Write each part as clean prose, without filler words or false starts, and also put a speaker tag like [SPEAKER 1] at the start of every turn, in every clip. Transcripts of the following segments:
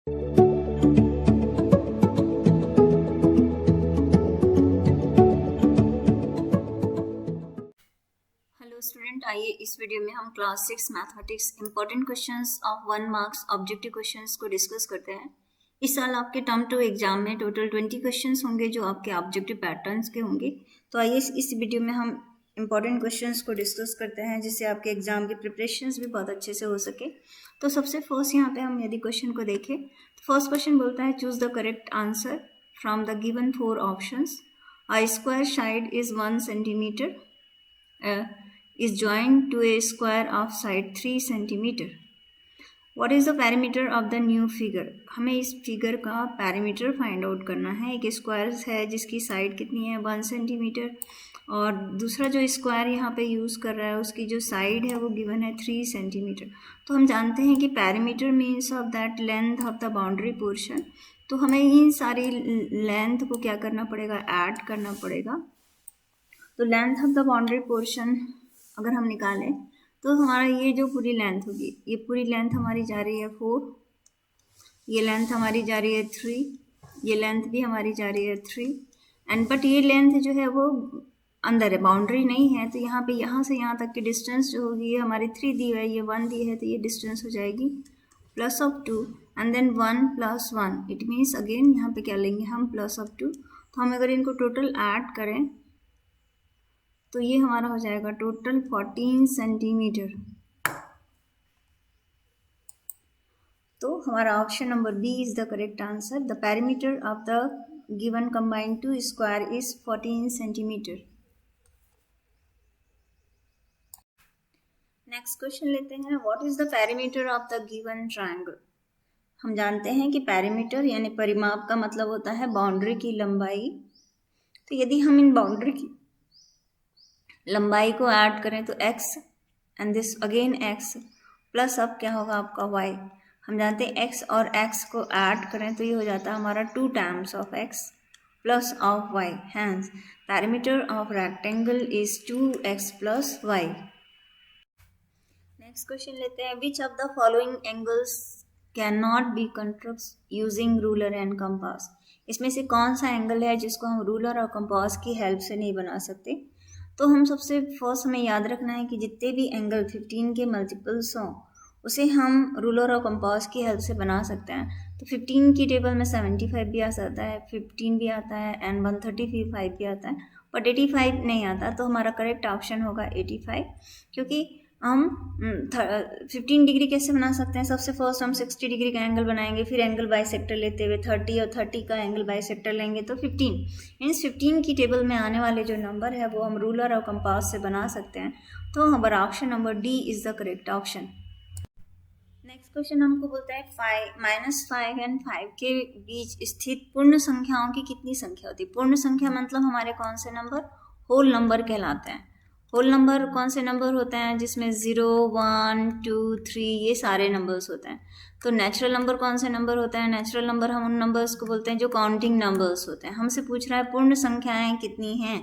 [SPEAKER 1] Hello student, आइए इस video में हम class 6 mathematics important questions of 1 marks objective questions को डिस्कस करते हैं। इस साल आपके टर्म 2 एग्जाम में टोटल 20 क्वेश्चंस होंगे जो आपके ऑब्जेक्टिव पैटर्न्स के होंगे। तो आइए इस वीडियो में हम इंपॉर्टेंट क्वेश्चंस को डिस्कस करते हैं जिससे आपके एग्जाम की प्रिपरेशंस भी बहुत अच्छे से हो सके। तो सबसे फर्स्ट यहाँ पे हम यदि क्वेश्चन को देखें तो फर्स्ट क्वेश्चन बोलता है choose the correct answer from the given 4 options. A square side is 1 centimetre is joined to a square of side 3 centimeter. What is the perimeter of the new figure? हमें इस figure का parameter find out करना है। एक square है जिसकी side कितनी है 1 सेंटीमीटर और दूसरा जो स्क्वायर यहाँ पे यूज़ कर रहा है उसकी जो साइड है वो गिवन है 3 सेंटीमीटर। तो हम जानते हैं कि parameter means of that length of the boundary portion. तो हमें इन सारी लेंथ को क्या करना पड़ेगा, ऐड करना पड़ेगा। तो length of the boundary portion अगर हम निकालें तो हमारा ये जो पूरी लेंथ होगी, ये पूरी लेंथ हमारी जा रही है 4, ये लेंथ हमारी जा रही है 3, ये लेंथ भी हमारी जा रही है 3 एंड बट ये लेंथ जो है वो अंदर है, बाउंड्री नहीं है। तो यहाँ पे यहाँ से यहाँ तक की डिस्टेंस जो होगी ये हमारी 3 दी है, ये 1 दी है, तो ये डिस्टेंस हो जाएगी plus of 2 and then 1 + 1। It means again यहाँ पे क्या लेंगे हम प्लस ऑफ 2। तो हम अगर इनको टोटल ऐड करें तो ये हमारा हो जाएगा टोटल 14 सेंटीमीटर। तो हमारा option number B is the correct answer. The parameter of the given combined two square is 14 centimetre. Next question लेते हैं, what is the parameter of the given triangle. हम जानते हैं कि पैरामीटर यानी परिमाप का मतलब होता है बाउंड्री की लंबाई। तो यदि हम इन बाउंड्री की लंबाई को ऐड करें तो x and this again x plus अब क्या होगा आपका y। हम जानते हैं x और x को ऐड करें तो ये हो जाता है हमारा 2 times of x plus of y। Hence parameter of rectangle is 2x + y। Next question लेते हैं, which of the following angles can not be controlled using ruler and compass. इसमें से कौन सा एंगल है जिसको हम रूलर और कंपास की हेल्प से नहीं बना सकते। तो हम सबसे फर्स्ट हमें याद रखना है कि जितने भी एंगल 15 के मल्टीपल्स हों उसे हम रूलर और कंपास की हेल्प से बना सकते हैं। तो 15 की टेबल में 75 भी आ सकता है, 15 भी आता है एंड 135 भी आता है, बट 85 नहीं आता। तो हमारा करेक्ट ऑप्शन होगा 85, क्योंकि हम 15 डिग्री कैसे बना सकते हैं। सबसे फर्स्ट हम 60 डिग्री का एंगल बनाएंगे, फिर एंगल बाइसेक्टर लेते हुए 30 और 30 का एंगल बाइसेक्टर लेंगे तो 15 मीन्स 15 की टेबल में आने वाले जो नंबर है वो हम रूलर और कंपास से बना सकते हैं। तो हमारा option number D is the correct option. Next question हमको बोलता है -5 एंड 5 के बीच स्थित पूर्ण संख्याओं की कितनी संख्या होती है। पूर्ण संख्या मतलब हमारे कौन से नंबर, होल नंबर कहलाते हैं। होल नंबर कौन से नंबर होते हैं जिसमें 0, 1, 2, 3 ये सारे नंबर्स होते हैं। तो नेचुरल नंबर कौन से नंबर होते हैं, नेचुरल नंबर हम उन नंबर्स को बोलते हैं जो काउंटिंग नंबर्स होते हैं। हमसे पूछ रहा है पूर्ण संख्याएं कितनी हैं,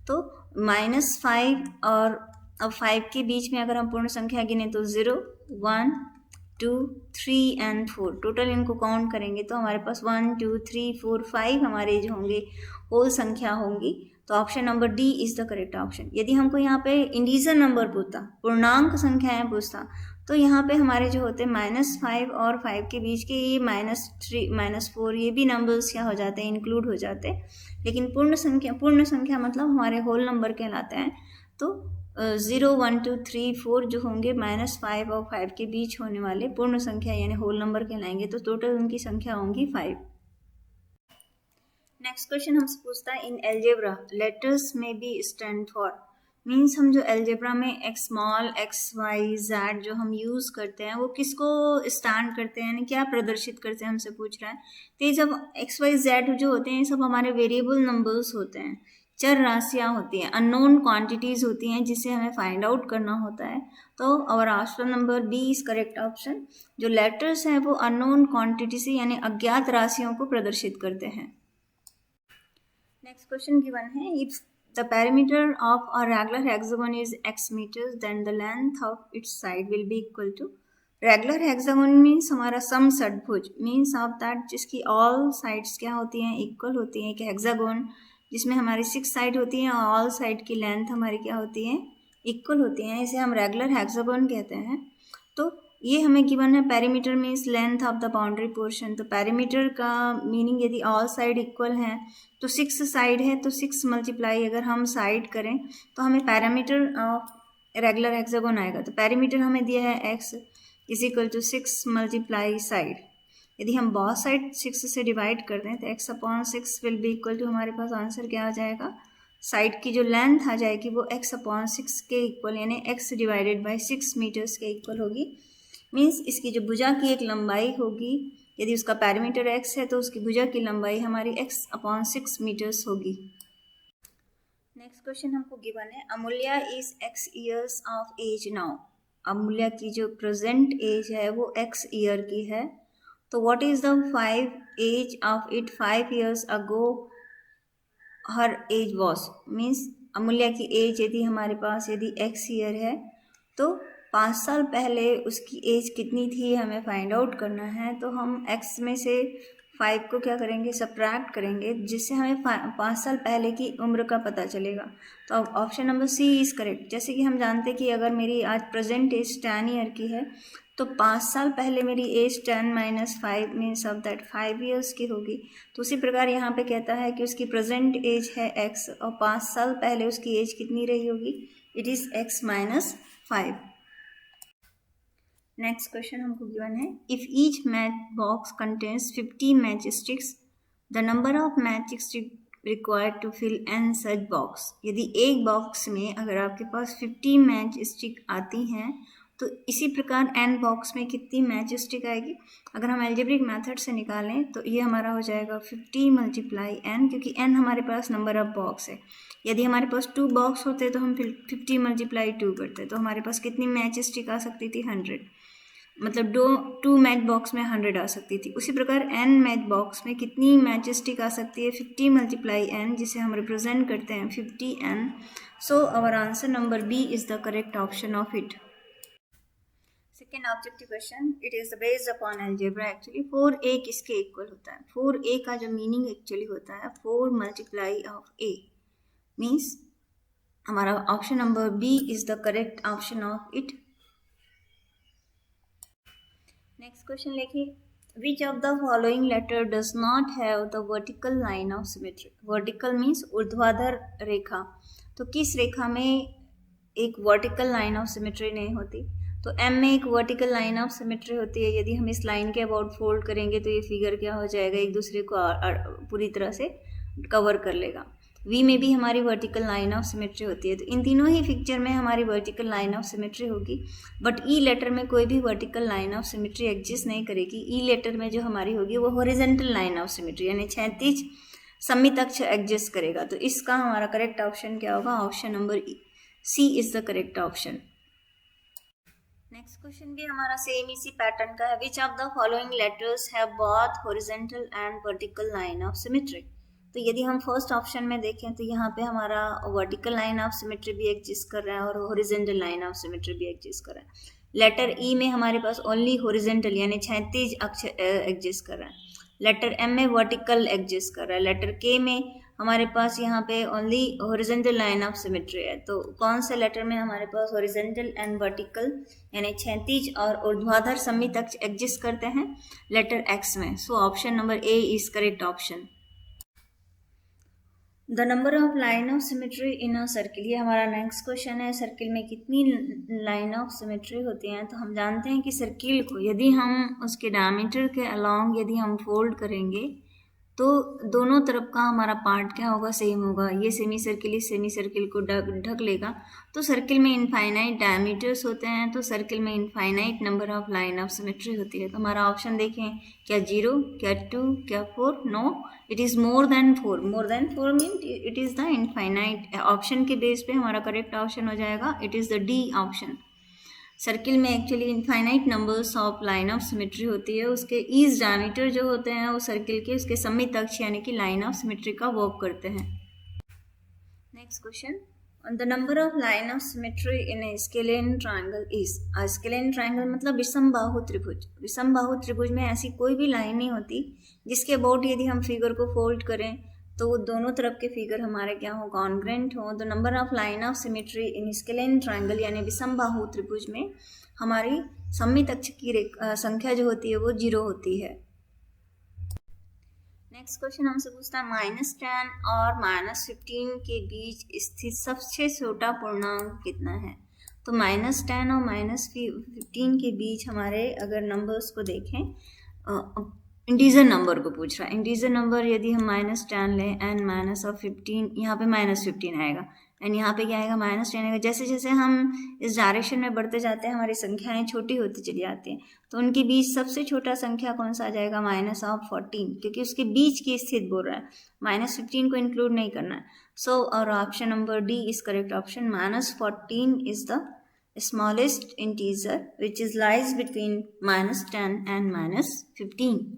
[SPEAKER 1] तो -5 और अब 5 के बीच में अगर हम पूर्ण संख्या गिने तो 0, 1, 2, 3 एंड 4 टोटल इनको काउंट करेंगे तो हमारे पास 1, 2, 3, 4, 5 हमारे जो होंगे होल संख्या होंगी। तो option number D is the correct option. यदि हमको यहाँ पे इंटीजर नंबर पूछता, पूर्णांक संख्याएं पूछता, तो यहाँ पे हमारे जो होते हैं -5 और 5 के बीच के ये -3, -4 ये भी नंबर्स क्या हो जाते हैं, इंक्लूड हो जाते हैं। लेकिन पूर्ण संख्या मतलब हमारे होल नंबर कहलाते हैं। तो 0, 1, 2, 3, 4 जो होंगे -5 और 5 के बीच होने वाले पूर्ण संख्या यानी होल नंबर कहलाएंगे। तो टोटल उनकी संख्या होंगी 5। नेक्स्ट क्वेश्चन हमसे पूछता है, इन एल्जेब्रा लेटर्स में बी स्टैंड फॉर। मीन्स हम जो एल्जेब्रा में x small, x, y, z जो हम यूज़ करते हैं वो किसको स्टैंड करते हैं, यानी क्या प्रदर्शित करते हैं, हमसे पूछ रहा है। तो ये जब x, y, z जो होते हैं सब हमारे वेरिएबल नंबर्स होते हैं, चर राशियाँ होती हैं, अननोन क्वांटिटीज़ होती हैं जिसे हमें फाइंड आउट करना होता है। तो our option number B is correct option. जो लेटर्स हैं वो अननोन क्वांटिटी से यानी अज्ञात राशियों को प्रदर्शित करते हैं। नेक्स्ट क्वेश्चन गिवन है, if the parameter of a regular hexagon is x metres then the length of its side will be equal to. Regular hexagon means हमारा सम षटभुज मीन्स ऑफ दैट जिसकी ऑल साइड्स क्या होती हैं, equal होती हैं। कि हेक्सागोन जिसमें हमारी 6 साइड होती हैं और ऑल साइड की लेंथ हमारी क्या होती है, इक्वल होती हैं, इसे हम रेगुलर हेक्सागोन कहते हैं। तो ये हमें गिवन है perimeter means length of the boundary portion. तो पेरीमीटर का मीनिंग यदि ऑल साइड इक्वल हैं तो 6 साइड है तो 6 मल्टीप्लाई अगर हम साइड करें तो हमें पेरीमीटर ऑफ रेगुलर हेक्सागोन आएगा। तो पेरीमीटर हमें दिया है x is equal to 6 multiply side. यदि हम बहुत साइड 6 से डिवाइड कर दें तो x upon 6 will be equal to हमारे पास आंसर क्या आ जाएगा, साइड की जो लेंथ आ जाएगी वो x अपॉन 6 के इक्वल यानी x डिवाइडेड बाई 6 मीटर्स के इक्वल होगी। मीन्स इसकी जो भुजा की एक लंबाई होगी, यदि उसका पैरामीटर x है तो उसकी भुजा की लंबाई हमारी x अपॉन 6 मीटर्स होगी। नेक्स्ट क्वेश्चन हमको गिवन है Amulya is x years of age now. Amulya की जो प्रेजेंट एज है वो x ईयर की है। तो what is the 5 age of it 5 years ago her age was. Means Amulya की एज यदि हमारे पास यदि x ईयर है तो 5 साल पहले उसकी एज कितनी थी हमें फाइंड आउट करना है। तो हम x में से 5 को क्या करेंगे, सब्ट्रैक्ट करेंगे, जिससे हमें 5 साल पहले की उम्र का पता चलेगा। तो अब option number C is correct. जैसे कि हम जानते हैं कि अगर मेरी आज प्रेजेंट एज 10 ईयर की है तो 5 साल पहले मेरी age 10 minus 5 means of that 5 years की होगी। तो उसी प्रकार यहाँ पे कहता है कि उसकी प्रेजेंट एज है x और 5 साल पहले उसकी एज कितनी रही होगी, it is x minus 5। Next question हमको गिवन है if each match box contains 50 match sticks the number of match stick required to fill an such box. यदि एक बॉक्स में अगर आपके पास 50 मैच स्टिक आती हैं तो इसी प्रकार एन बॉक्स में कितनी मैच स्टिक आएगी। अगर हम एल्जेब्रिक मेथड से निकालें तो ये हमारा हो जाएगा 50 मल्टीप्लाई एन, क्योंकि एन हमारे पास नंबर ऑफ बॉक्स है। यदि हमारे पास 2 बॉक्स होते तो हम 50 मल्टीप्लाई 2 करते तो हमारे पास कितनी मैच स्टिक आ सकती थी, 100। मतलब 2 मैच बॉक्स में 100 आ सकती थी। उसी प्रकार n मैच बॉक्स में कितनी मैच स्टिक आ सकती है, 50 मल्टीप्लाई n, जिसे हम रिप्रेजेंट करते हैं 50n। So our answer number B is the correct option of it. Second objective question, it is based upon algebra. Actually 4a किसके इक्वल होता है। 4a का जो मीनिंग एक्चुअली होता है 4 मल्टीप्लाई ऑफ a, मीन्स हमारा option number B is the correct option of it. Next question देखिए, which of the following letter does not have the vertical line of symmetry. Vertical means ऊर्ध्वाधर रेखा, तो किस रेखा में एक वर्टिकल लाइन ऑफ सिमेट्री नहीं होती। तो एम में एक वर्टिकल लाइन ऑफ सिमेट्री होती है। यदि हम इस लाइन के अबाउट फोल्ड करेंगे तो ये फिगर क्या हो जाएगा, एक दूसरे को पूरी तरह से कवर कर लेगा। वी में भी हमारी वर्टिकल लाइन ऑफ सिमेट्री होती है। तो इन तीनों ही पिक्चर में हमारी वर्टिकल लाइन ऑफ सिमेट्री होगी, बट ई लेटर में कोई भी vertical line of symmetry exist नहीं करेगी। ई लेटर में जो हमारी होगी वो हॉरिजॉन्टल लाइन ऑफ सिमेट्री यानी क्षैतिज सममित अक्ष एग्जिस्ट करेगा। तो इसका हमारा करेक्ट ऑप्शन क्या होगा, option number C is the correct option. Next question भी हमारा सेम इसी पैटर्न का है। Which of the following letters have both horizontal and vertical line of symmetry. तो यदि हम फर्स्ट ऑप्शन में देखें तो यहाँ पे हमारा वर्टिकल लाइन ऑफ सिमेट्री भी एग्जिस्ट कर रहा है और हॉरिजॉन्टल लाइन ऑफ सिमेट्री भी एग्जिस्ट कर रहा है। लेटर ई में हमारे पास ओनली हॉरिजॉन्टल यानी क्षैतिज अक्ष एग्जिस्ट कर रहा है। लेटर एम में वर्टिकल एग्जिस्ट कर रहा है। लेटर के में हमारे पास यहाँ पे only horizontal line of symmetry है। तो कौन से लेटर में हमारे पास हॉरिजॉन्टल एंड वर्टिकल यानी क्षैतिज और ऊर्ध्वाधर सममित अक्ष एग्जिस्ट करते हैं, लेटर एक्स में। सो option number A is correct option. The number of line of symmetry in a circle, ये हमारा नेक्स्ट क्वेश्चन है। सर्किल में कितनी लाइन ऑफ सिमेट्री होती हैं। तो हम जानते हैं कि सर्किल को यदि हम उसके डायमीटर के अलोंग यदि हम फोल्ड करेंगे तो दोनों तरफ का हमारा पार्ट क्या होगा, सेम होगा। ये सेमी सर्किल इस सेमी सर्किल को ढक लेगा। तो सर्किल में इनफाइनाइट डायमीटर्स होते हैं, तो सर्किल में infinite number of line of symmetry होती है। तो हमारा ऑप्शन देखें, क्या 0, क्या 2, क्या 4, no, it is more than 4। More than 4 mean it is the infinite. Option के बेस पे हमारा करेक्ट ऑप्शन हो जाएगा, it is the D option. Circle में actually infinite numbers of line of symmetry होती है। उसके ईज डायमीटर जो होते हैं वो सर्किल के उसके सममित अक्ष यानी कि लाइन ऑफ सिमेट्री का वर्क करते हैं। Next question, the number of line of symmetry in A scalene triangle is. Scalene triangle मतलब विषम बाहु त्रिभुज। विषम बाहु त्रिभुज में ऐसी कोई भी लाइन नहीं होती जिसके अबाउट यदि हम फिगर को फोल्ड करें तो वो दोनों तरफ के फिगर हमारे क्या हो, कॉन्ग्रेंट हो। The number of line of symmetry in scalene triangle यानी विषम बाहु त्रिभुज में हमारी सममित अक्ष की संख्या जो होती है वो 0 होती है। नेक्स्ट क्वेश्चन हमसे पूछता है -10 और -15 के बीच स्थित सबसे छोटा पूर्णांक कितना है। तो -10 और -15 के बीच हमारे अगर नंबर्स को देखें, इंटीजर नंबर को पूछ रहा है। इंटीजर नंबर यदि हम -10 लें एंड -15, यहाँ पे -15 आएगा एंड यहाँ पे क्या आएगा, -10 आएगा। जैसे जैसे हम इस डायरेक्शन में बढ़ते जाते हैं हमारी संख्याएं छोटी होती चली जाती हैं, तो उनके बीच सबसे छोटा संख्या कौन सा आ जाएगा, -14, क्योंकि उसके बीच की स्थित बोल रहा है, -15 को इंक्लूड नहीं करना है। सो और option number D is correct option. -14 is the smallest integer which is lies between -10 and -15.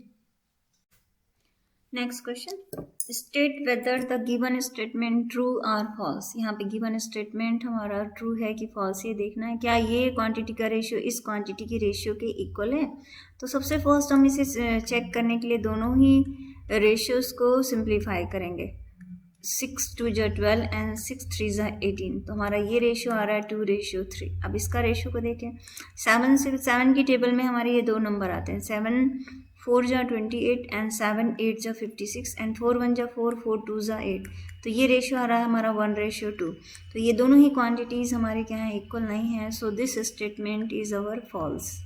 [SPEAKER 1] Next question, state whether the given statement true और फॉल्स। यहाँ पे गिवन स्टेटमेंट हमारा ट्रू है कि फॉल्स, ये देखना है क्या ये क्वांटिटी का रेशियो इस क्वांटिटी की रेशियो के इक्वल है। तो सबसे फर्स्ट हम इसे चेक करने के लिए दोनों ही रेशियोज को सिंप्लीफाई करेंगे। 6 2 12 एंड 6 3 18, तो हमारा ये रेशियो आ रहा है 2:3। अब इसका रेशियो को देखें, 7 की टेबल में हमारे ये दो नंबर आते हैं, 7 4 28 एंड 7 8 56 एंड 4 1 4 4 2 8। तो ये रेशियो आ रहा है हमारा 1:2। तो ये दोनों ही क्वांटिटीज़ हमारे क्या हैं, इक्वल नहीं है। So this statement is our false.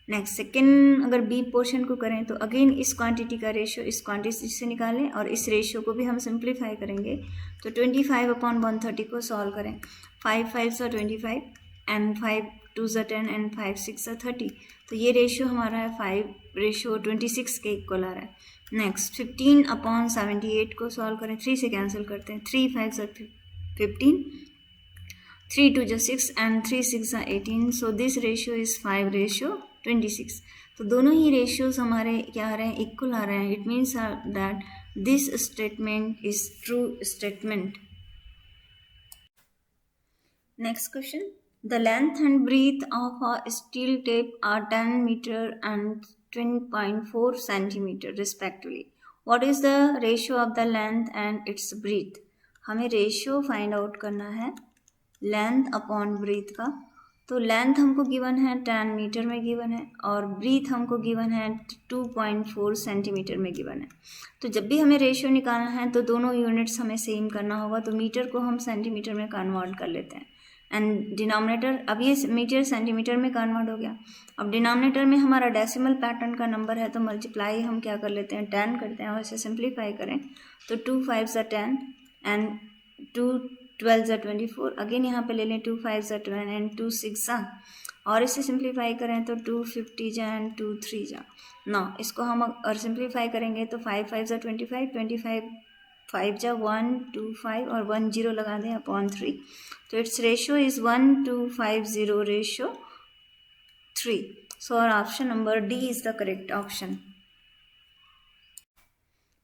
[SPEAKER 1] Next second अगर बी पोर्शन को करें तो अगेन इस क्वांटिटी का रेशियो इस क्वांटिटी से निकालें और इस रेशियो को भी हम सिंप्लीफाई करेंगे। तो 25/130 को सॉल्व करें। 5 5 25 एंड 5 2 10 एंड 5 6 30। तो ये रेशियो हमारा है 5:26 के इक्वल आ रहा है। नेक्स्ट 15/78 को सॉल्व करें, 3 से कैंसिल करते हैं, 3 5 15, 3 2 6 and 3 6 18। So this ratio is 5:26। तो दोनों ही रेशियोज हमारे क्या आ रहे हैं, इक्वल आ रहे हैं। It means that this statement is true statement. Next question, the length and breadth of a steel tape are 10 meter and 20.4 centimeter respectively. What is the ratio of the length and its breadth? हमें ratio find out करना है length upon breathe का। तो length हमको given है 10 metre में given है और ब्रीथ हमको गिवन है 2.4 सेंटीमीटर में गिवन है। तो जब भी हमें रेशियो निकालना है तो दोनों यूनिट्स हमें सेम करना होगा। तो मीटर को हम सेंटीमीटर में कन्वर्ट कर लेते हैं एंड डिनोमिनेटर, अब ये मीटर सेंटीमीटर में कन्वर्ट हो गया। अब डिनोमिनेटर में हमारा डेसिमल पैटर्न का नंबर है तो मल्टीप्लाई हम क्या कर लेते हैं, 10 करते हैं और इसे सिंप्लीफाई करें तो 2 5 10 एंड 2 12 24। अगेन यहाँ पे ले लें 2 5 12 एंड 2 6 और इसे सिंप्लीफाई करें तो 2 50 एंड 2 3 9। इसको हम और सिंप्लीफाई करेंगे तो 5 5 25 25 5 1 2 5 और 1 0 लगा दें अपॉन 3। तो इट्स रेशियो इज 1:50:3। सो और option number D is the correct option.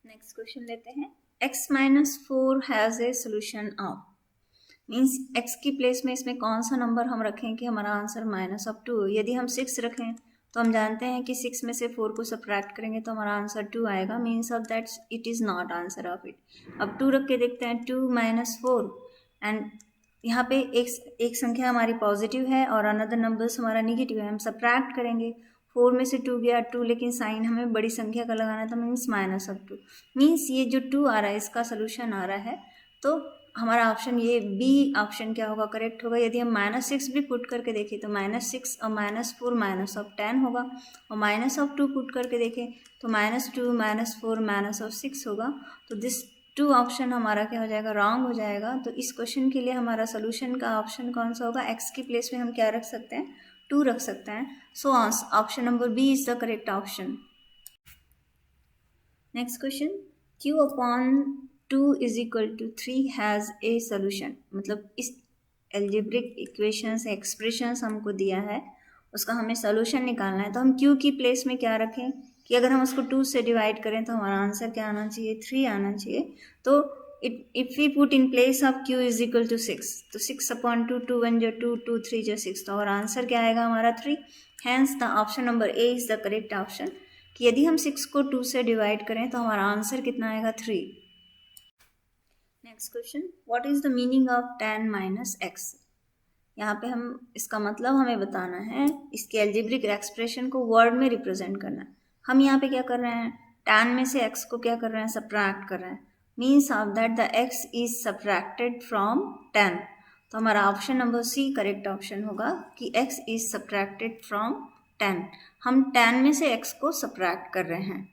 [SPEAKER 1] Next question लेते हैं, x-4 has a solution of. Means x की प्लेस में इसमें कौन सा नंबर हम रखें कि हमारा आंसर -2। यदि हम 6 रखें तो हम जानते हैं कि 6 में से 4 को सब्ट्रैक्ट करेंगे तो हमारा आंसर 2 आएगा। Means of that it is not answer of it. अब 2 रख के देखते हैं, 2 - 4 एंड यहाँ पे एक संख्या हमारी पॉजिटिव है और अनदर नंबर्स हमारा निगेटिव है। हम सब्ट्रैक्ट करेंगे, 4 में से 2 गया 2, लेकिन साइन हमें बड़ी संख्या का लगाना था, मीन्स -2। मीन्स ये जो 2 आ रहा है इसका सोल्यूशन आ रहा है। तो हमारा ऑप्शन ये बी ऑप्शन क्या होगा, करेक्ट होगा। यदि हम -6 भी पुट करके देखें तो -6 और -4 -10 होगा और -2 पुट करके देखें तो -2 -4 -6 होगा। तो दिस 2 ऑप्शन हमारा क्या हो जाएगा, रॉन्ग हो जाएगा। तो इस क्वेश्चन के लिए हमारा सोल्यूशन का ऑप्शन कौन सा होगा, x की प्लेस में हम क्या रख सकते हैं, 2 रख सकते हैं। So option number B is the correct option. Next question, q/2 = 3 has a solution. मतलब इस एल्जेब्रिक इक्वेशन से एक्सप्रेशंस हमको दिया है, उसका हमें सोल्यूशन निकालना है। तो हम q की प्लेस में क्या रखें कि अगर हम उसको 2 से डिवाइड करें तो हमारा आंसर क्या आना चाहिए, 3 आना चाहिए। तो if we put in place of q is equal to 6, तो 6/2, 2 1 जो 2, 2 3 जो 6, तो और आंसर क्या आएगा हमारा 3. Hence the option number A is the correct option, कि यदि हम 6 को 2 से डिवाइड करें तो हमारा आंसर कितना आएगा 3. Next question, what is the meaning of tan minus x. यहाँ पे हम इसका मतलब हमें बताना है, इसके एल्जेब्रिक एक्सप्रेशन को वर्ड में रिप्रेजेंट करना है. हम यहाँ पे क्या कर रहे हैं, tan में से x को क्या कर रहे हैं, सब्ट्रैक्ट कर रहे हैं. Means of that the x is subtracted from tan. तो हमारा option number C correct option होगा कि x is subtracted from tan. हम tan में से x को सब्ट्रैक्ट कर रहे हैं.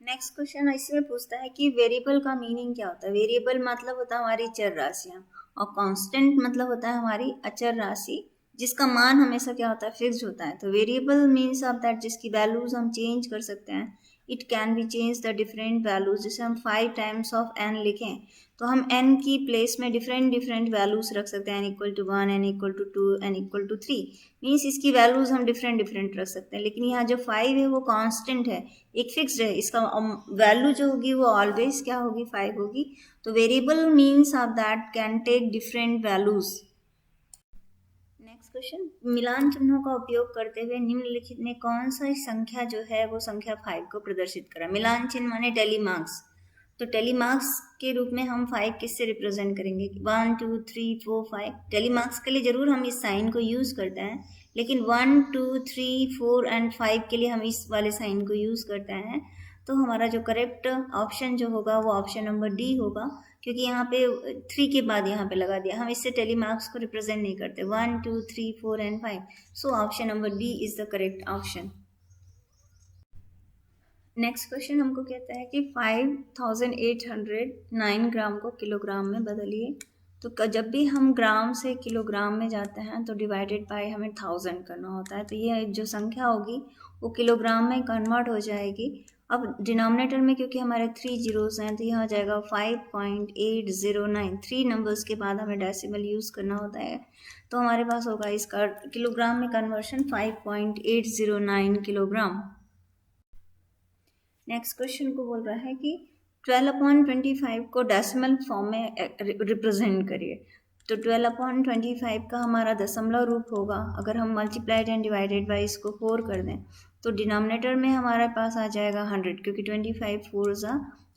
[SPEAKER 1] नेक्स्ट क्वेश्चन इसमें पूछता है कि वेरिएबल का मीनिंग क्या होता है. वेरिएबल मतलब होता है हमारी चर राशियाँ, और कांस्टेंट मतलब होता है हमारी अचर राशि जिसका मान हमेशा क्या होता है, फिक्स्ड होता है. तो वेरिएबल मीन्स ऑफ दैट जिसकी वैल्यूज हम चेंज कर सकते हैं. It can be change the different values. जैसे हम 5 टाइम्स ऑफ n लिखें तो हम n की प्लेस में डिफरेंट डिफरेंट वैल्यूज रख सकते हैं. n equal to 1, n equal to 2, n equal to 3. Means इसकी वैल्यूज हम डिफरेंट डिफरेंट रख सकते हैं. लेकिन यहाँ जो 5 है वो कांस्टेंट है, एक फिक्स्ड है. इसका वैल्यू जो होगी वो ऑलवेज क्या होगी, 5 होगी. तो variable means of that can take different values. Next question, मिलान चिन्हों का उपयोग करते हुए निम्नलिखित में कौन सा संख्या जो है वो संख्या 5 को प्रदर्शित करा. मिलान चिन्ह माने टेली मार्क्स. तो टेली मार्क्स के रूप में हम 5 किससे रिप्रेजेंट करेंगे, 1 2 3 4 5. टेली मार्क्स के लिए जरूर हम इस साइन को यूज करते हैं, लेकिन 1 2 3 4 एंड 5 के लिए हम इस वाले साइन को यूज करते हैं. तो हमारा जो करेक्ट ऑप्शन जो होगा वो ऑप्शन नंबर डी होगा, क्योंकि यहाँ पे 3 के बाद यहाँ पे लगा दिया. हम इससे टेली मार्क्स को रिप्रेजेंट नहीं करते. 1 2 3 4 and 5. So option number D is the correct option. Next question हमको कहता है कि 5809 ग्राम को किलोग्राम में बदलिए. तो जब भी हम ग्राम से किलोग्राम में जाते हैं तो डिवाइडेड बाय हमें 1000 करना होता है. तो ये जो संख्या होगी वो किलोग्राम में कन्वर्ट हो जाएगी. अब डिनोमिनेटर में क्योंकि हमारे 3 जीरोस हैं तो यहाँ आ जाएगा 5.809. 3 नंबर्स के बाद हमें डेसिमल यूज़ करना होता है. तो हमारे पास होगा इसका किलोग्राम में कन्वर्शन 5.809 किलोग्राम. नेक्स्ट क्वेश्चन को बोल रहा है कि 12/25 को डेसिमल फॉर्म में रिप्रेजेंट करिए. तो 12/25 का हमारा दशमलव रूप होगा. अगर हम मल्टीप्लाइड एंड डिवाइडेड बाई इसको 4 कर दें तो डिनोमिनेटर में हमारे पास आ जाएगा 100, क्योंकि 25 4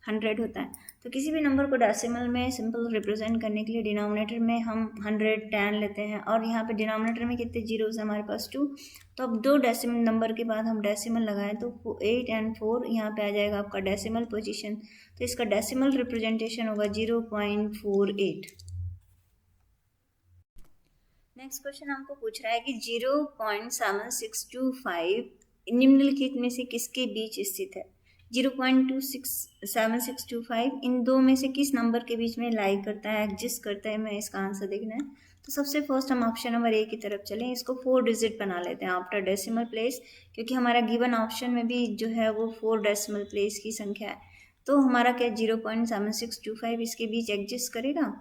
[SPEAKER 1] 100 होता है. तो किसी भी नंबर को डेसिमल में सिंपल रिप्रेजेंट करने के लिए डिनोमिनेटर में हम 100 10 लेते हैं, और यहाँ पे डिनोमिनेटर में कितने जीरोस हैं हमारे पास 2. तो अब 2 डेसिमल नंबर के बाद हम डेसिमल लगाएं तो 8 एंड 4 यहाँ पे आ जाएगा आपका डेसिमल पोजीशन. तो इसका डेसिमल रिप्रेजेंटेशन होगा 0.48. नेक्स्ट क्वेश्चन हमको पूछ रहा है कि 0.7625 निम्नलिखित में से किसके बीच स्थित है. 0.7625 इन दो में से किस नंबर के बीच में लाई करता है, एग्जिस्ट करता है, हमें इसका आंसर देखना है. तो सबसे फर्स्ट हम ऑप्शन नंबर ए की तरफ चलें. इसको 4 डिजिट बना लेते हैं आफ्टर डेसिमल प्लेस, क्योंकि हमारा गिवन ऑप्शन में भी जो है वो 4 डेसिमल प्लेस की संख्या है. तो हमारा क्या 0.7625 इसके बीच एग्जिस्ट करेगा.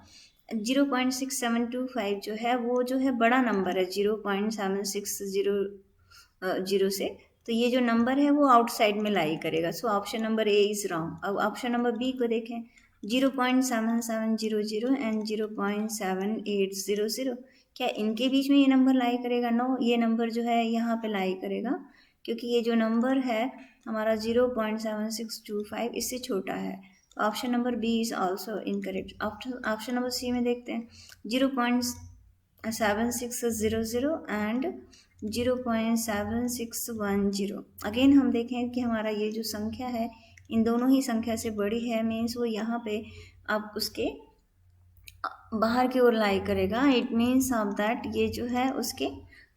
[SPEAKER 1] 0.6725 जो है वो जो है बड़ा नंबर है 0.7600 से. तो ये जो नंबर है वो आउटसाइड में लाई करेगा. सो option number A is wrong. अब ऑप्शन नंबर बी को देखें. 0.7700 एंड 0.7800, क्या इनके बीच में ये नंबर लाई करेगा. नो, ये नंबर जो है यहाँ पे लाई करेगा, क्योंकि ये जो नंबर है हमारा 0.7625 इससे छोटा है. Option number B is also incorrect. Option number C में देखते हैं. 0.7600 एंड 0.7610. अगेन हम देखें कि हमारा ये जो संख्या है इन दोनों ही संख्या से बड़ी है. मीन्स वो यहाँ पे अब उसके बाहर की ओर लाई करेगा. इट मीन्स ऑफ दैट ये जो है उसके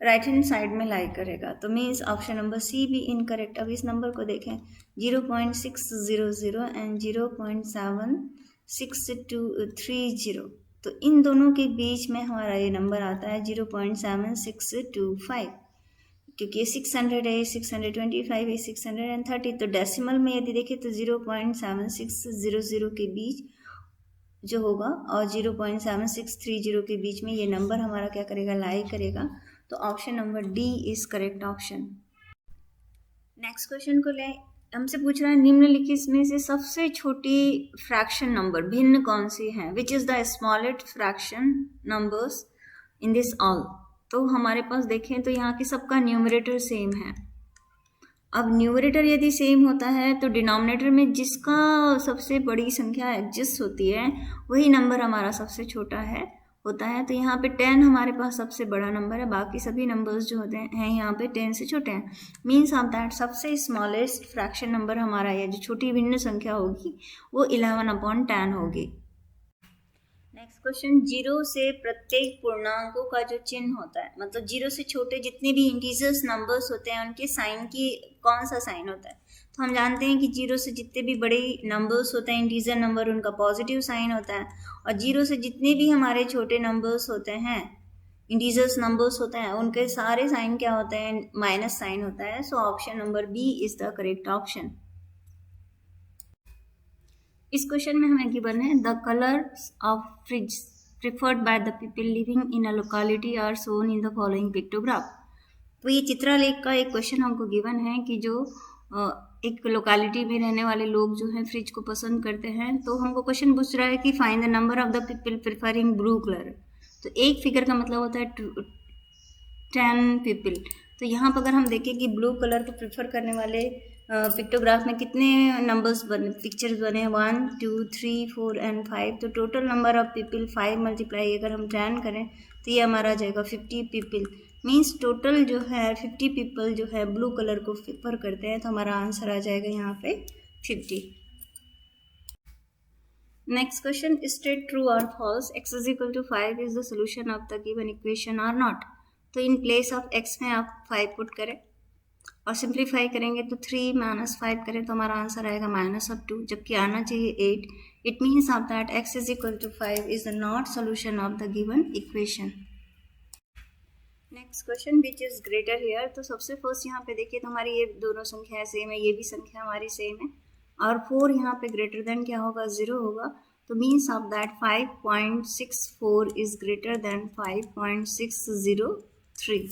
[SPEAKER 1] राइट हैंड साइड में लाई करेगा. तो मीन्स ऑप्शन नंबर सी भी इनकरेक्ट. अब इस नंबर को देखें 0.600 एंड 0.7630. तो इन दोनों के बीच में हमारा ये नंबर आता है 0.7625, क्योंकि ये 600 है, 625 है, 630. तो डेसिमल में यदि देखें तो 0.7600 के बीच जो होगा और 0.7630 के बीच में ये नंबर हमारा क्या करेगा, लाई करेगा. तो option number D is correct option. Next question को लें. हमसे पूछ रहा है निम्नलिखित में से सबसे छोटी फ्रैक्शन नंबर भिन्न कौन सी है, which is the smallest fraction numbers in this all. तो हमारे पास देखें तो यहाँ की सबका न्यूमरेटर सेम है। अब न्यूमरेटर यदि सेम होता है तो डिनोमिनेटर में जिसका सबसे बड़ी संख्या एग्जिस्ट होती है वही नंबर हमारा सबसे छोटा होता है। तो यहाँ पे 10 हमारे पास सबसे बड़ा नंबर है, बाकी सभी नंबर्स जो होते हैं यहाँ पे 10 से छोटे हैं। मीन्स ऑफ दैट सबसे स्मॉलेस्ट फ्रैक्शन नंबर हमारा या जो छोटी भिन्न संख्या होगी वो 11/10 होगी। नेक्स्ट क्वेश्चन, जीरो से प्रत्येक पूर्णांकों का जो चिन्ह होता है, मतलब जीरो से छोटे जितने भी इंटीजर्स नंबर्स होते हैं उनके साइन की कौन सा साइन होता है। तो हम जानते हैं कि जीरो से जितने भी बड़े नंबर्स होते हैं इंटीजर नंबर उनका पॉजिटिव साइन होता है, और जीरो से जितने भी हमारे छोटे नंबर्स होते हैं इंटीजर्स नंबर्स होते हैं उनके सारे साइन क्या होते हैं, माइनस साइन होता है। So option number B is the correct option. इस क्वेश्चन में हमें गिवन है the colours of fridge preferred by the people living in a locality are shown in the following pictograph. तो ये चित्रलेख का एक क्वेश्चन हमको गिवन है कि जो एक लोकेलिटी में रहने वाले लोग जो हैं फ्रिज को पसंद करते हैं। तो हमको क्वेश्चन पूछ रहा है कि find the number of the people preferring blue colour. तो एक फिगर का मतलब होता है 10 पीपल। तो यहाँ पर अगर हम देखें कि ब्लू कलर को प्रेफर करने वाले पिक्टोग्राफ में कितने नंबर्स बने, पिक्चर्स बने हैं 1 2 3 4 एंड 5। तो total number of people 5 multiply अगर हम 10 करें तो ये हमारा आ जाएगा 50 पीपल। मीन्स टोटल जो है 50 पीपल जो है ब्लू कलर को प्रेफर करते हैं। तो हमारा आंसर आ जाएगा यहाँ पे 50। नेक्स्ट क्वेश्चन, स्टेट ट्रू और false x is equal to 5 is the solution of the given equation और नॉट। तो इन प्लेस ऑफ x में आप 5 पुट करें और सिंप्लीफाई करेंगे तो 3 - 5 करें तो हमारा आंसर आएगा -2, जबकि आना चाहिए 8। It means of that x is equal to 5 is the not solution of the given equation. Next question, which is greater here. तो सबसे फर्स्ट यहाँ पे देखिए तो हमारी ये दोनों संख्या सेम है, ये भी संख्या हमारी सेम है, और 4 यहाँ पे ग्रेटर देन क्या होगा, 0 होगा। तो means of that 5.64 is greater than 5.603।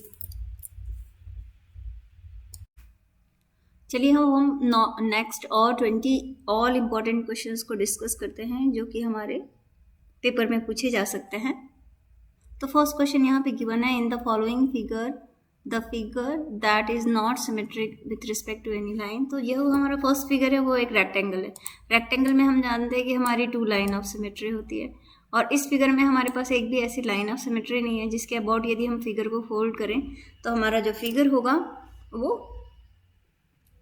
[SPEAKER 1] चलिए हम नेक्स्ट और 20 ऑल इम्पॉर्टेंट क्वेश्चंस को डिस्कस करते हैं जो कि हमारे पेपर में पूछे जा सकते हैं। तो फर्स्ट क्वेश्चन यहाँ पे गिवन है, in the following figure the figure that is not symmetric with respect to any line. तो यह हमारा फर्स्ट फिगर है, वो एक रेक्टेंगल है। रेक्टेंगल में हम जानते हैं कि हमारी 2 लाइन ऑफ सिमेट्री होती है, और इस फिगर में हमारे पास एक भी ऐसी लाइन ऑफ सिमेट्री नहीं है जिसके अबाउट यदि हम फिगर को फोल्ड करें तो हमारा जो फिगर होगा वो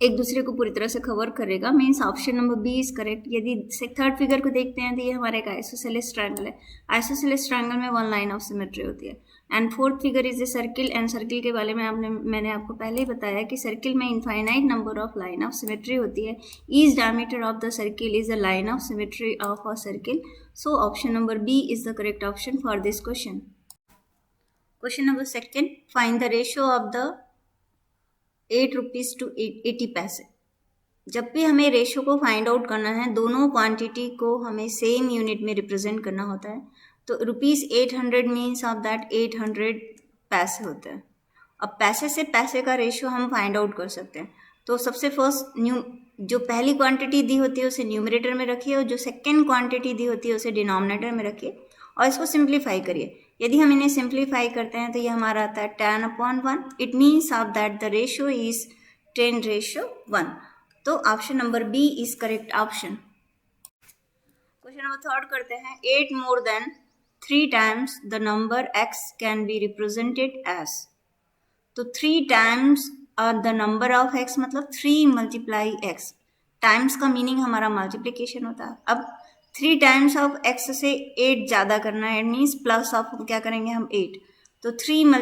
[SPEAKER 1] एक दूसरे को पूरी तरह से कवर करेगा। Means option number B is correct. यदि थर्ड फिगर को देखते हैं तो ये हमारा एक आइसोसेलेस ट्रायंगल है। आइसोसेलेस ट्रायंगल में 1 लाइन ऑफ सिमेट्री होती है। And fourth figure is a circle, and circle के बारे में मैंने आपको पहले ही बताया कि सर्किल में infinite number of line of symmetry होती है। Each diameter of the circle is a line of symmetry of a circle. So option number B is the correct option for this question. Question number second, find the ratio of the 8 rupees to 80 paise. जब भी हमें ratio को find out करना है, दोनों quantity को हमें same unit में रिप्रेजेंट करना होता है। तो ₹800 मीन्स ऑफ दैट 800 पैसे होते हैं। अब पैसे से पैसे का रेशो हम फाइंड आउट कर सकते हैं। तो सबसे फर्स्ट जो पहली क्वांटिटी दी होती है उसे न्यूमरेटर में रखिए, और जो सेकेंड क्वांटिटी दी होती है उसे डिनोमिनेटर में रखिए, और इसको सिंप्लीफाई करिए। यदि हम इन्हें सिंप्लीफाई करते हैं तो ये हमारा आता है 10/1। It means of that the ratio is 10:1। तो option number B is correct option. Question number third करते हैं, 8 more than 3 times the number x can be represented as। तो 3 times the number of x मतलब 3 × x। Times का meaning हमारा multiplication होता है। अब 3 टाइम्स ऑफ x से 8 ज़्यादा करना है, मीन्स प्लस ऑफ क्या करेंगे हम 8। तो 3 ×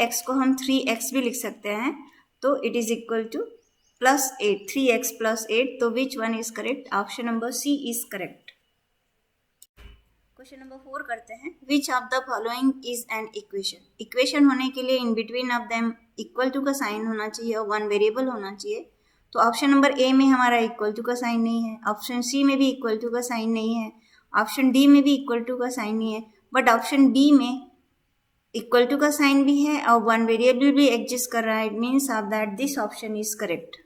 [SPEAKER 1] x को हम 3x भी लिख सकते हैं। तो it is equal to +8, 3x + 8। तो which one is correct, option number C is correct. Question number 4 करते हैं, which of the following is an equation. Equation होने के लिए in between of them equal to का साइन होना चाहिए और 1 वेरिएबल होना चाहिए। तो ऑप्शन नंबर ए में हमारा इक्वल टू का साइन नहीं है, ऑप्शन सी में भी इक्वल टू का साइन नहीं है, ऑप्शन डी में भी इक्वल टू का साइन नहीं है, बट ऑप्शन बी में इक्वल टू का साइन भी है और 1 वेरिएबल भी एग्जिस्ट कर रहा है। It means of that this option is correct.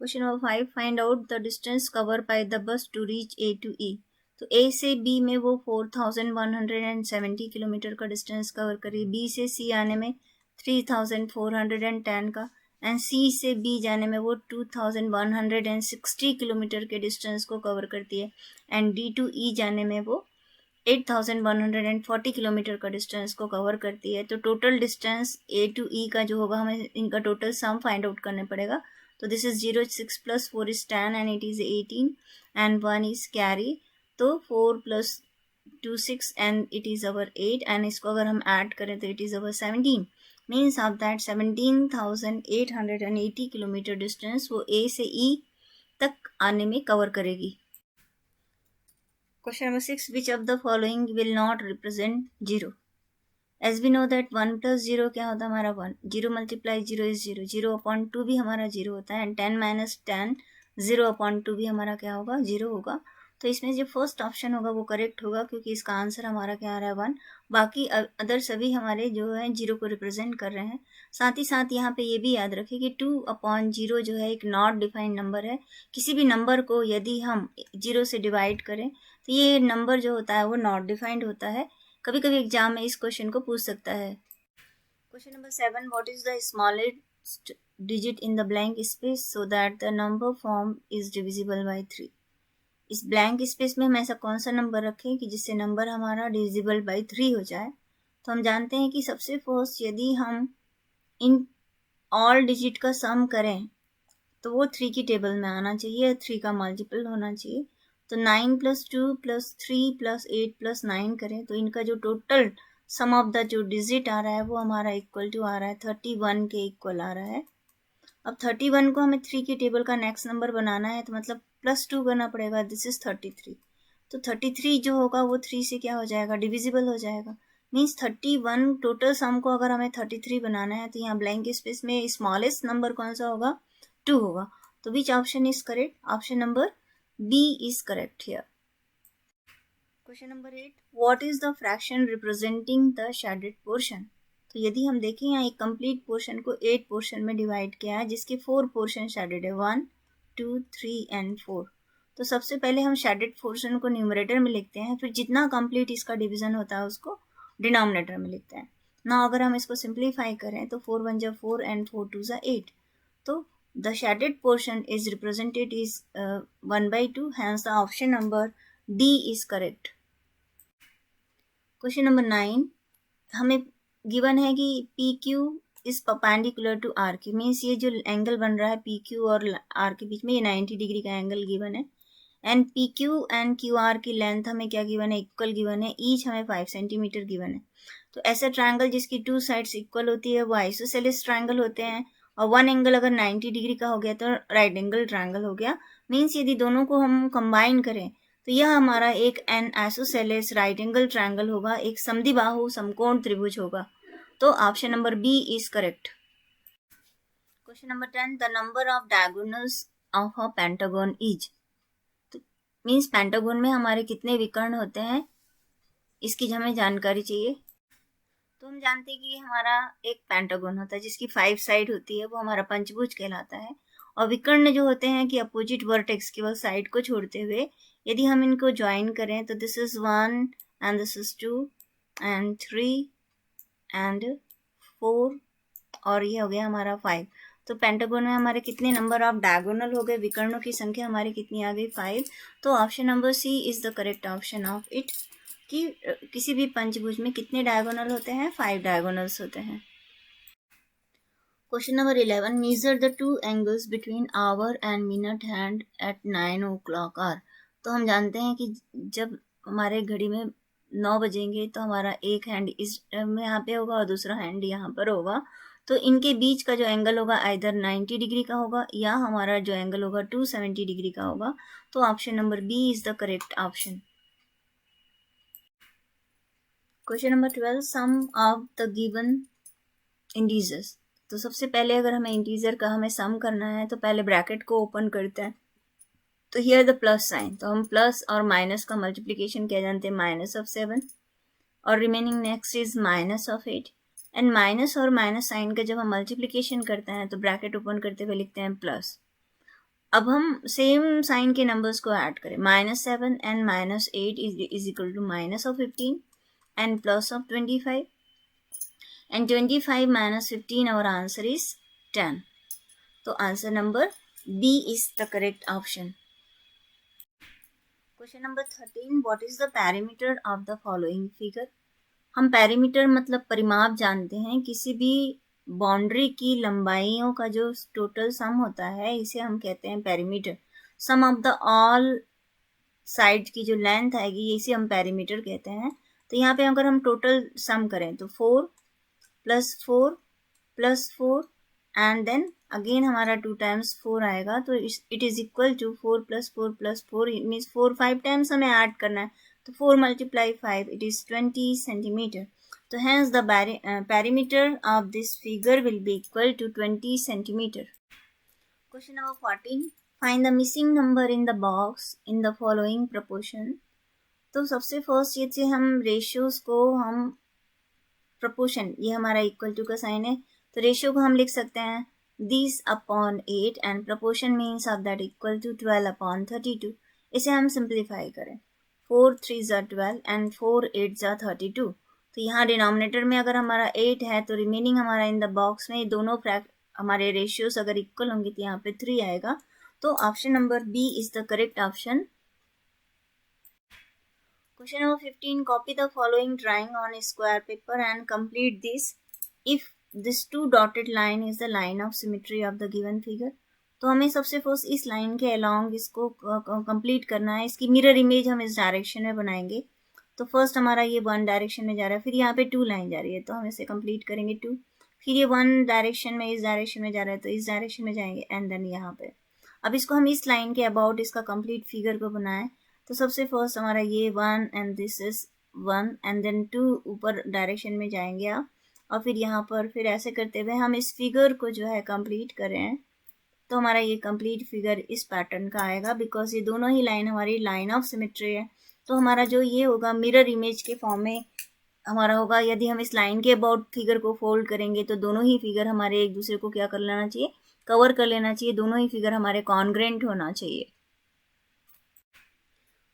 [SPEAKER 1] Question number 5, find out the distance cover by the bus to reach A to E. तो ए से बी में वो 4170 किलोमीटर का डिस्टेंस कवर करी, बी से सी आने में 3410 का, एंड सी से बी जाने में वो 2160 किलोमीटर के डिस्टेंस को कवर करती है, एंड डी टू ई जाने में वो 8140 किलोमीटर का डिस्टेंस को कवर करती है। तो टोटल डिस्टेंस ए टू ई का जो होगा, हमें इनका टोटल सम फाइंड आउट करना पड़ेगा। तो this is 0, 6 plus 4 is 10 and it is 18 and 1 is carry. तो 4 plus 2 6 and it is our 8, and इसको अगर हम ऐड करें तो it is our 17, means of that 17,880 kilometre distance वो ए से ई तक आने में कवर करेगी। Question number 6, which of the following will not represent 0। As we know that 1 plus 0 क्या होता है हमारा 1, 0 मल्टीप्लाई 0 इज 0, 0/2 भी हमारा 0 होता है, एंड 10 माइनस 10 0/2 भी हमारा क्या होगा, 0 होगा। तो इसमें जो फर्स्ट ऑप्शन होगा वो करेक्ट होगा, क्योंकि इसका आंसर हमारा क्या आ रहा है 1। बाकी अदर सभी हमारे जो है 0 को रिप्रेजेंट कर रहे हैं। साथ ही साथ यहाँ पे ये भी याद रखें कि 2/0 जो है एक नॉट डिफाइंड नंबर है। किसी भी नंबर को यदि हम 0 से डिवाइड करें तो ये नंबर जो होता है वो नॉट डिफाइंड होता है। कभी कभी एग्जाम में इस क्वेश्चन को पूछ सकता है। Question number 7, what is the smallest digit in the blank space so that the number form is divisible by 3। इस ब्लैंक स्पेस में हम ऐसा कौन सा नंबर रखें कि जिससे नंबर हमारा डिविजिबल बाय 3 हो जाए। तो हम जानते हैं कि सबसे फर्स्ट यदि हम इन ऑल डिजिट का सम करें तो वो 3 की टेबल में आना चाहिए, 3 का मल्टीपल होना चाहिए। तो 9 प्लस 2 प्लस 3 प्लस 8 प्लस 9 करें तो इनका जो टोटल सम ऑफ द जो डिजिट आ रहा है वो हमारा इक्वल टू आ रहा है 31 के इक्वल आ रहा है। अब 31 को हमें 3 की टेबल का नेक्स्ट नंबर बनाना है, तो मतलब प्लस 2 करना पड़ेगा, दिस इज 33। तो 33 जो होगा वो 3 से क्या हो जाएगा, डिविजिबल हो जाएगा। मीन्स 31 टोटल सम को अगर हमें 33 बनाना है तो यहाँ ब्लैंक स्पेस में स्मॉलेस्ट नंबर कौन सा होगा, 2 होगा। तो which option is correct, option number B is correct here. Question number 8, what is the fraction representing the shaded portion. तो यदि हम देखें यहाँ एक कंप्लीट पोर्शन को 8 पोर्शन में डिवाइड किया है जिसके 4 पोर्शन शेडेड है, 1 2 3 एंड 4। तो सबसे पहले हम शेडेड पोर्शन को न्यूमरेटर में लिखते हैं, फिर जितना कंप्लीट इसका डिवीजन होता है उसको डिनोमिनेटर में लिखते हैं ना। अगर हम इसको सिंप्लीफाई करें तो 4 1 जा 4 एंड 4 2 जा 8। तो the shaded portion is represented is 1/2, hence the option number D is correct. Question number 9, हमें गिवन है कि PQ is perpendicular to RQ, means ये जो एंगल बन रहा है PQ और R के बीच में ये 90 डिग्री का एंगल गिवन है, एंड PQ एंड QR की लेंथ हमें क्या गिवन है, इक्वल गिवन है, ईच हमें 5 सेंटीमीटर गिवन है। तो ऐसा ट्रायंगल जिसकी 2 साइड्स इक्वल होती है वो आइसोसेलेस ट्रायंगल होते हैं, और वन एंगल अगर 90 डिग्री का हो गया तो राइट एंगल ट्रायंगल हो गया। मीन्स यदि दोनों को हम कंबाइन करें तो यह हमारा एक an isosceles right angle triangle होगा, एक समद्विबाहु समकोण त्रिभुज होगा। तो option number B is correct. Question number 10, the number of diagonals of a pentagon is. तो मीन्स पेंटागन में हमारे कितने विकर्ण होते हैं इसकी हमें जानकारी चाहिए। तो हम जानते हैं कि हमारा एक पेंटागन होता है जिसकी 5 साइड होती है, वो हमारा पंचभुज कहलाता है। और विकर्ण जो होते हैं कि अपोजिट वर्टेक्स की साइड को छोड़ते हुए यदि हम इनको ज्वाइन करें तो this is 1 and this is 2 and 3 and 4 और ये हो गया हमारा 5। तो पेंटागन में हमारे कितने नंबर ऑफ डायगोनल हो गए, विकर्णों की संख्या हमारी कितनी आ गई, 5। तो option number C is the correct option of it, कि किसी भी पंचभुज में कितने डायगोनल होते हैं, 5 डायगोनल्स होते हैं। Question number 11, measure the 2 angles between hour and minute hand at 9 o'clock आर। तो हम जानते हैं कि जब हमारे घड़ी में 9 बजेंगे तो हमारा एक हैंड इस में यहाँ पे होगा और दूसरा हैंड यहाँ पर होगा। तो इनके बीच का जो एंगल होगा आइदर 90 डिग्री का होगा या हमारा जो एंगल होगा 270 डिग्री का होगा। तो option number B is the correct option. Question number 12, sum of the given integers. तो सबसे पहले अगर हमें इंटीजर का हमें सम करना है तो पहले ब्रैकेट को ओपन करते हैं। तो हियर द प्लस साइन, तो हम प्लस और माइनस का मल्टीप्लिकेशन क्या जानते हैं, -7, और remaining next is -8। And minus और माइनस साइन का जब हम मल्टीप्लिकेशन करते हैं तो ब्रैकेट ओपन करते हुए लिखते हैं प्लस। अब हम सेम साइन के नंबर्स को ऐड करें, -7 and -8 is equal to -15 and +25 and 25 -15, our answer is 10. तो answer number B is the correct option. Question number 13, what is the perimeter of the following figure? हम perimeter मतलब परिमाप जानते हैं, किसी भी बाउंड्री की लंबाइयों का जो टोटल सम होता है इसे हम कहते हैं perimeter. Sum of the all side की जो लेंथ आएगी इसे हम पेरीमीटर कहते हैं. तो यहाँ पे अगर हम टोटल सम करें तो 4 + 4 + 4 एंड देन अगेन हमारा 2 times 4 आएगा, तो it is equal to 4 + 4 + 4 means 4 5 times हमें ऐड करना है. तो 4 × 5 इट इज 20 सेंटीमीटर. तो hence the perimeter of this figure will be equal to 20 centimeter. Question number 14. Find the missing number in the box in the following proportion. तो सबसे first ये से हम रेशियोज को हम प्रपोर्शन, ये हमारा इक्वल टू का साइन है, तो रेशियो को हम लिख सकते हैं this upon 8 and proportion means of that equal to 12/32. इसे हम सिंप्लीफाई करें, 4 3 = 12 एंड 4 8 = 32. तो यहाँ डिनोमिनेटर में अगर हमारा 8 है तो रिमेनिंग हमारा इन द बॉक्स में दोनों हमारे रेशियोज अगर इक्वल होंगे तो यहाँ पे 3 आएगा. तो option number B is the correct option. Question number 15. Copy the following drawing on a square paper and complete this if this two dotted line is the line of symmetry of the given figure. तो हमें सबसे first इस line के along इसको complete करना है. इसकी mirror image हम इस डायरेक्शन में बनाएंगे. तो फर्स्ट हमारा ये 1 डायरेक्शन में जा रहा है, फिर यहाँ पे 2 लाइन जा रही है तो हम इसे कंप्लीट करेंगे 2. फिर ये 1 डायरेक्शन में इस डायरेक्शन में जा रहा है तो इस डायरेक्शन में जाएंगे एंड देन यहाँ पे. अब इसको हम इस लाइन के अबाउट इसका कंप्लीट फिगर को बनाएं. तो सबसे फर्स्ट हमारा ये 1 and this is 1 and then 2 ऊपर डायरेक्शन में जाएंगे आप, और फिर यहाँ पर फिर ऐसे करते हुए हम इस फिगर को जो है कंप्लीट करें. तो हमारा ये कंप्लीट फिगर इस पैटर्न का आएगा बिकॉज ये दोनों ही लाइन हमारी लाइन ऑफ सिमेट्री है. तो हमारा जो ये होगा मिरर इमेज के फॉर्म में हमारा होगा. यदि हम इस लाइन के अबाउट फिगर को फोल्ड करेंगे तो दोनों ही फिगर हमारे एक दूसरे को क्या कर लेना चाहिए, कवर कर लेना चाहिए. दोनों ही फिगर हमारे कॉन्ग्रेंट होना चाहिए.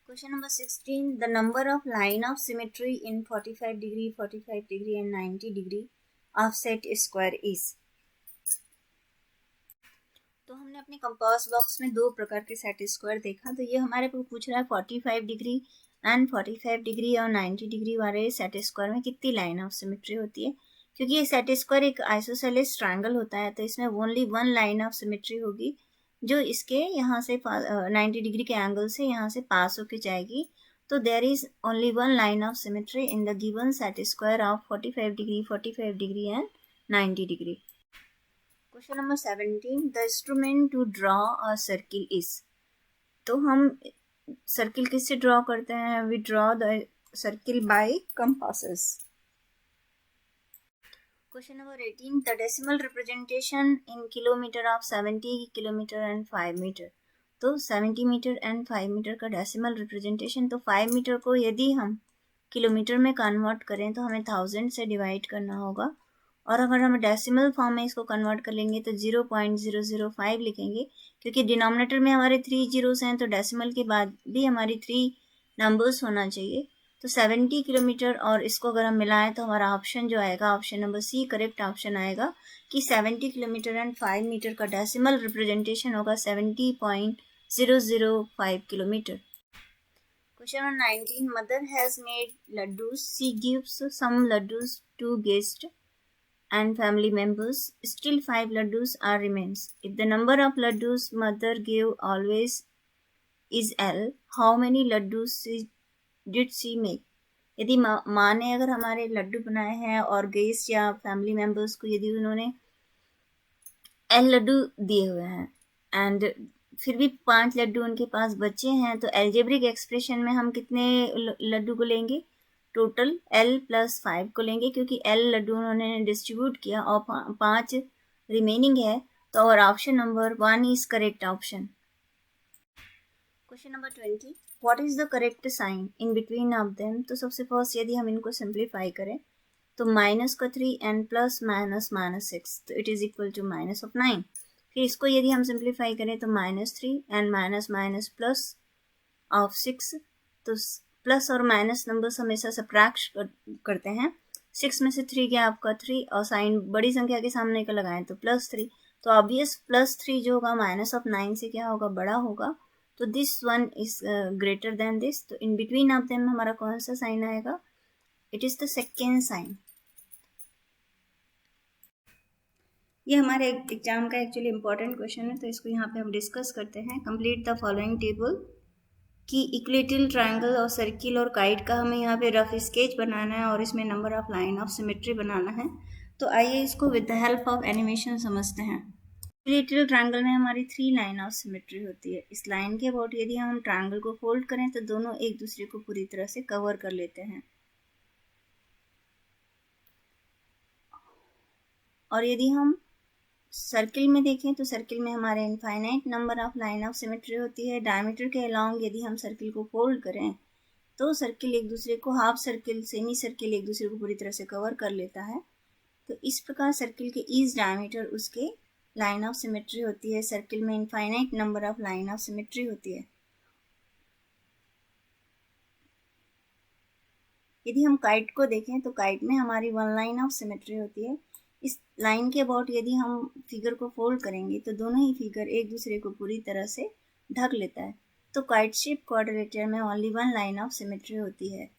[SPEAKER 1] Question number 16. The number of line of symmetry in 45 degree, 45 degree and 90 degree of set square is. तो हमने अपने कंपास बॉक्स में दो प्रकार के सेट स्क्वायर देखा. तो ये हमारे को पूछ रहा है 45 डिग्री एंड 45 डिग्री और 90 डिग्री वाले सेट स्क्वायर में कितनी लाइन ऑफ सिमेट्री होती है. क्योंकि ये सेट स्क्वायर एक आइसोसेलेस ट्रायंगल होता है तो इसमें ओनली 1 लाइन ऑफ सिमेट्री होगी जो इसके यहाँ से 90 डिग्री के एंगल से यहाँ से पास होके जाएगी. तो there is only 1 line of symmetry in the given set square of 45 degree, 45 degree and 90 degree. Question number 17. The instrument to draw a circle is. तो हम सर्किल किससे ड्रॉ करते हैं, we draw the circle by compasses. Question number 18. The decimal representation in kilometer of 70 kilometer and 5 meter. तो 70 metre and 5 metre का decimal representation. तो 5 metre को यदि हम किलोमीटर में कन्वर्ट करें तो हमें 1000 से डिवाइड करना होगा, और अगर हम डेसिमल फॉर्म में इसको कन्वर्ट कर लेंगे तो 0.005 लिखेंगे. क्योंकि डिनोमिनेटर में हमारे 3 जीरोस हैं तो डेसिमल के बाद भी हमारी 3 नंबर्स होना चाहिए. तो 70 किलोमीटर और इसको अगर हम मिलाएं तो हमारा ऑप्शन जो आएगा option number C correct option आएगा कि 70 किलोमीटर एंड 5 मीटर का डेसिमल रिप्रेजेंटेशन होगा 70.005 kilometre. Question number 19. Mother has made laddoos. She gives some laddoos to guest and family members. Still 5 laddus are remains. If the number of laddus mother gave always is L, how many laddus did she make? यदि माँ ने अगर हमारे लड्डू बनाए हैं और guest या family members को यदि उन्होंने L लड्डू दिए हुए हैं एंड फिर भी 5 लड्डू उनके पास बचे हैं, तो एल्जेब्रिक एक्सप्रेशन में हम कितने लड्डू को लेंगे, टोटल L + 5 को लेंगे. क्योंकि L लड्डू उन्होंने डिस्ट्रीब्यूट किया और 5 रिमेनिंग है. तो और option number 1 is correct option. Question number 20. What is the correct sign in between of them. तो सबसे फर्स्ट यदि हम इनको सिंप्लीफाई करें तो -3 एंड +- -6 तो इट इज इक्वल टू -9. फिर इसको यदि हम सिंप्लीफाई करें तो -3 and minus minus plus of 6, तो प्लस और माइनस नंबर्स हमेशा सब्ट्रैक्ट करते हैं। 6 में से 3 गया आपका 3, और साइन बड़ी संख्या के सामने का लगाएं तो +3, तो ऑब्वियस +3 जो होगा -9 से क्या होगा, बड़ा होगा। तो this one is greater than this, तो इन बिटवीन ऑफ देम हमारा कौन सा साइन आएगा, it is the second sign. ये हमारे एग्जाम का एक्चुअली इंपॉर्टेंट क्वेश्चन है, तो इसको यहाँ पे हम डिस्कस करते हैं। कंप्लीट द फॉलोइंग टेबल कि इक्विलेटरल ट्रायंगल और सर्किल और काइट का हमें यहाँ पे रफ स्केच बनाना है और इसमें number of line of symmetry बनाना है। तो आइए इसको with the help of animation समझते हैं। इक्विलेटरल ट्रायंगल में हमारी 3 लाइन ऑफ सिमेट्री होती है। इस लाइन के अबाउट यदि हम ट्रायंगल को फोल्ड करें तो दोनों एक दूसरे को पूरी तरह से कवर कर लेते हैं। और यदि हम सर्किल में देखें तो सर्किल में हमारे infinite number of line of symmetry होती है। डायमीटर के अलोंग यदि हम सर्किल को फोल्ड करें तो सर्किल एक दूसरे को, हाफ सर्किल, सेमी सर्किल एक दूसरे को पूरी तरह से कवर कर लेता है। तो इस प्रकार सर्किल के ईच डायमीटर उसके लाइन ऑफ सिमेट्री होती है। सर्किल में infinite number of line of symmetry होती है। यदि हम काइट को देखें तो काइट में हमारी 1 लाइन ऑफ सिमेट्री होती है। इस लाइन के अबाउट यदि हम फिगर को फोल्ड करेंगे तो दोनों ही फिगर एक दूसरे को पूरी तरह से ढक लेता है। तो काइट शेप क्वाड्रिलेटरल में ओनली 1 लाइन ऑफ सिमेट्री होती है।